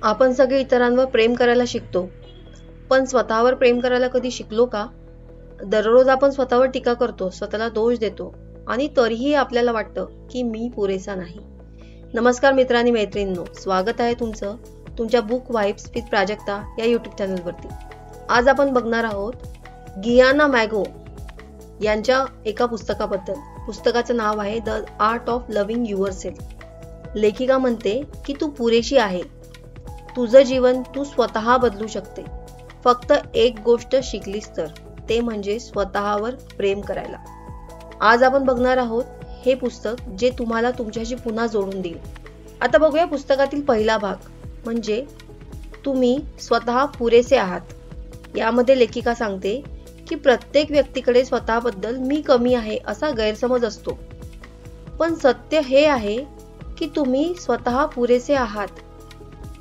आपण सगळे इतरांवर प्रेम करायला शिकतो, पण स्वतःवर प्रेम करायला कधी शिकलो का? दररोज आपण स्वतःवर टीका करतो, स्वतःला दोष देतो आणि तरीही आपल्याला वाटतं की मी पुरेसा नाही. नमस्कार मित्रांनी मैत्रिणींनो, स्वागत आहे तुमचं तुमच्या बुक वाइब्स विथ प्राजक्ता या यूट्यूब चॅनलवरती. आज आपण बघणार आहोत गियाना मॅगो यांच्या एका पुस्तकाबद्दल. पुस्तकाचं नाव आहे the art of loving yourself. लेखिका म्हणते की तू पुरेशी आहे. तुझं जीवन तू स्वतः बदलू शकते. फक्त एक गोष्ट शिकलीस तर, ते म्हणजे स्वतःवर प्रेम करायला. आज आपण बघणार आहोत हे पुस्तक जे तुम्हाला तुमच्याशी पुन्हा जोडून देईल. आता बघूया पुस्तकातील पहिला भाग, म्हणजे तुम्ही स्वतः पुरेसे आहात. यामध्ये लेखिका सांगते की प्रत्येक व्यक्तीकडे स्वतःबद्दल मी कमी आहे असा गैरसमज असतो, पण सत्य हे आहे की तुम्ही स्वतः पुरेसे आहात.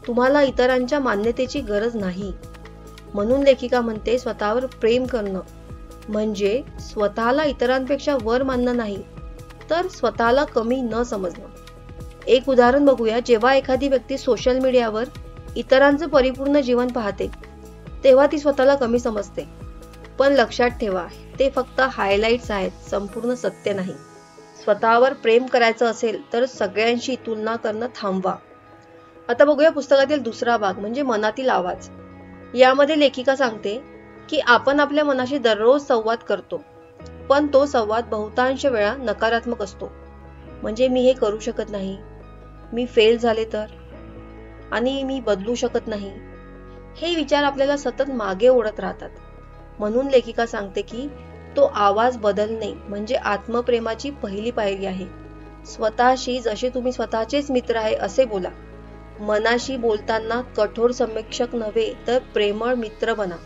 तुम्हाला इतरांच्या मान्यतेची गरज नाही. म्हणून लेखिका म्हणते स्वतःवर प्रेम करणं म्हणजे स्वतःला इतरांपेक्षा वर मानणं नाही, तर स्वतःला कमी न समजणं. एक उदाहरण बघूया. जेव्हा एखादी व्यक्ती सोशल मीडियावर इतरांचं परिपूर्ण जीवन पाहते, तेव्हा ती स्वतःला कमी समजते. पण लक्षात ठेवा, ते फक्त हायलाइट्स आहेत, संपूर्ण सत्य नाही. स्वतःवर प्रेम करायचं असेल तर सगळ्यांशी तुलना करणं थांबवा. आता बघूया पुस्तकातील दुसरा भाग, म्हणजे मनातील आवाज. यामध्ये लेखिका सांगते की आपण आपल्या मनाशी दररोज संवाद करतो, पण तो संवाद बहुतांश वेळा नकारात्मक असतो. म्हणजे मी हे करू शकत नाही, मी फेल झाले तर, आणि मी बदलू शकत नाही, हे विचार आपल्याला सतत मागे ओढत राहतात. म्हणून लेखिका सांगते की तो आवाज बदलणे म्हणजे आत्मप्रेमाची पहिली पायरी आहे. स्वतःशी जसे तुम्ही स्वतःचेच मित्र आहे असे बोला. मनाशी बोलताना कठोर समीक्षक नव्हे तर प्रेमळ मित्र बना.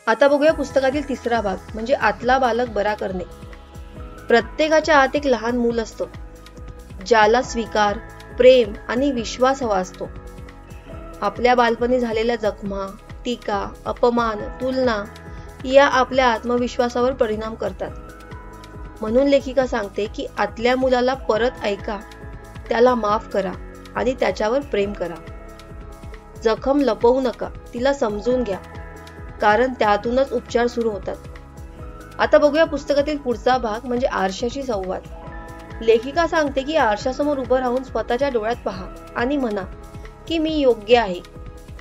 आता बघूया पुस्तकातील तिसरा भाग, म्हणजे आतला बालक बरा करणे. प्रत्येकाच्या आत एक लहान मूल असतं, ज्याला स्वीकार, प्रेम आणि विश्वास हवा असतो. आपल्या बालपणी झालेल्या जखमा, टीका, अपमान, तुलना या आपल्या आत्मविश्वासावर परिणाम करतात. म्हणून लेखिका सांगते की आतल्या मुलाला परत ऐका, त्याला माफ करा आणि त्याच्यावर प्रेम करा. जखम लपवू नका, तिला समजून घ्या, कारण त्यातूनच उपचार सुरू होतात. आता बघूया पुस्तकातील पुढचा भाग, म्हणजे आरशाशी संवाद. लेखिका सांगते की आरशासमोर उभं राहून स्वतःच्या डोळ्यात पहा आणि म्हणा की मी योग्य आहे,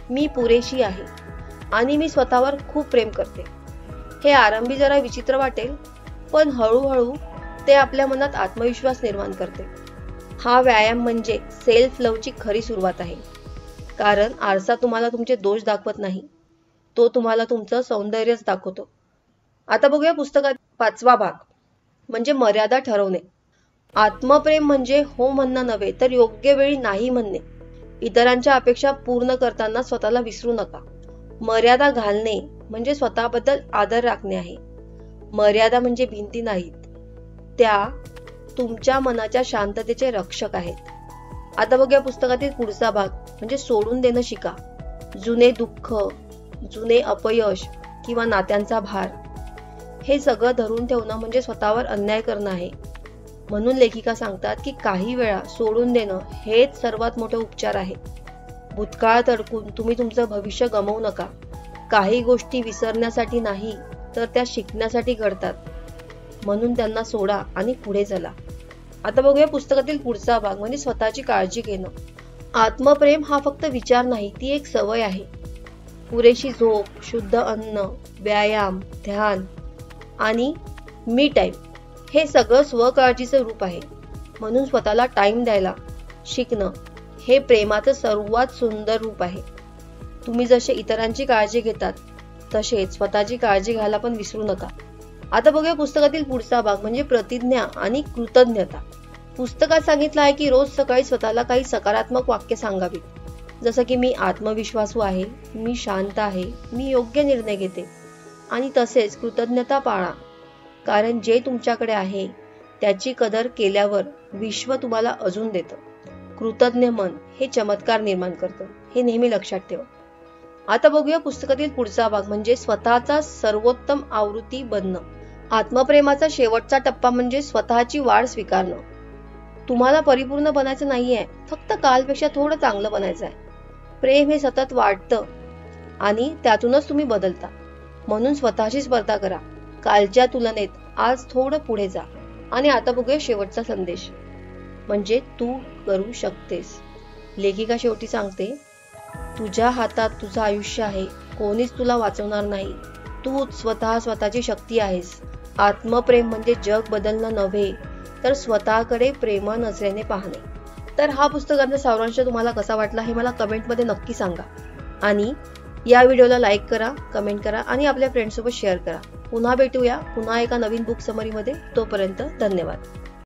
मी पुरेशी आहे आणि मी स्वतःवर खूप प्रेम करते. हे आरंभी जरा विचित्र वाटेल, पण हळूहळू ते आपल्या मनात आत्मविश्वास निर्माण करते. हा व्यायाम म्हणजे सेल्फ लव्हची खरी सुरुवात आहे, कारण आरसा तुम्हाला तुमचे दोष दाखवत नाही, तो तुम्हाला तुमचं सौंदर्यच दाखवतो. आता बघूया पुस्तकात पाचवा भाग, म्हणजे मर्यादा ठरवणे. आत्मप्रेम म्हणजे हो म्हणणं नव्हे तर योग्य वेळी नाही म्हणणे. इतरांच्या अपेक्षा पूर्ण करताना स्वतःला विसरू नका. मर्यादा घालणे म्हणजे स्वतःबद्दल आदर राखणे आहे. मर्यादा म्हणजे भिंती नाहीत, त्या तुमच्या मनाच्या शांततेचे रक्षक आहेत. आता बघूया पुस्तकातील पुढचा भाग, म्हणजे सोडून देणं शिका. जुने दुःख, जुने अपयश किंवा नात्यांचा भार, हे सगळं धरून ठेवणं म्हणजे स्वतःवर अन्याय करणं आहे. म्हणून लेखिका सांगतात की काही वेळा सोडून देणं हेच सर्वात मोठे उपचार आहे. भूतकाळात अडकून तुम्ही तुमचं भविष्य गमावू नका. काही गोष्टी विसरण्यासाठी नाही तर त्या शिकण्यासाठी घडतात. म्हणून त्यांना सोडा आणि पुढे चला. आता बघूया पुस्तकातील पुढचा भाग, म्हणजे स्वतःची काळजी घेणं. आत्मप्रेम हा फक्त विचार नाही, ती एक सवय आहे. पुरेशी झोप, शुद्ध अन्न, व्यायाम, ध्यान आणि मी टाइम, हे सगळं स्वकाळजीचं रूप आहे. म्हणून स्वतःला टाइम द्यायला शिकणं हे प्रेमाचं सर्वात सुंदर रूप आहे. तुम्ही जसे इतरांची काळजी घेतात तसेच स्वतःची काळजी घ्यायला पण विसरू नका. आता बघूया पुस्तकातील पुढचा भाग, म्हणजे प्रतिज्ञा आणि कृतज्ञता. पुस्तकात सांगितलं आहे की रोज सकाळी स्वतःला काही सकारात्मक वाक्य सांगावीत, जसं की मी आत्मविश्वासू आहे, मी शांत आहे, मी योग्य निर्णय घेते. आणि तसेच कृतज्ञता पाळा, कारण जे तुमच्याकडे आहे त्याची कदर केल्यावर विश्व तुम्हाला अजून देतं. कृतज्ञ मन हे चमत्कार निर्माण करतं, हे नेहमी लक्षात ठेवा. आता बघूया पुस्तकातील पुढचा भाग, म्हणजे स्वतःचा सर्वोत्तम आवृत्ती बनणं. आत्मप्रेमाचा शेवटचा टप्पा म्हणजे स्वतःची वाढ स्वीकारणं. तुम्हाला परिपूर्ण बनायचं नाहीये, फक्त कालपेक्षा थोडं चांगलं बनायचं आहे. प्रेम हे सतत वाढतं आणि त्यातूनच तुम्ही बदलता. म्हणून स्वतःशी स्पर्धा करा. कालच्या तुलनेत आज थोडं पुढे जा. आणि आता बघूया शेवटचा संदेश, म्हणजे तू करू शकतेस. लेखिका शेवटी सांगते, तुझ्या हातात तुझं आयुष्य आहे. कोणीच तुला वाचवणार नाही. तूच स्वतःची शक्ती आहेस. आत्मप्रेम म्हणजे जग बदलणं नव्हे, तर स्वतःकडे प्रेम नजरेने पाहणे. तर हा पुस्तकांचा सारांश तुम्हाला कसा वाटला हे मला कमेंटमध्ये नक्की सांगा. आणि या व्हिडिओला लाईक करा, कमेंट करा आणि आपल्या फ्रेंड्ससोबत शेअर करा. पुन्हा भेटूया पुन्हा एका नवीन बुक समरीमध्ये. तोपर्यंत धन्यवाद.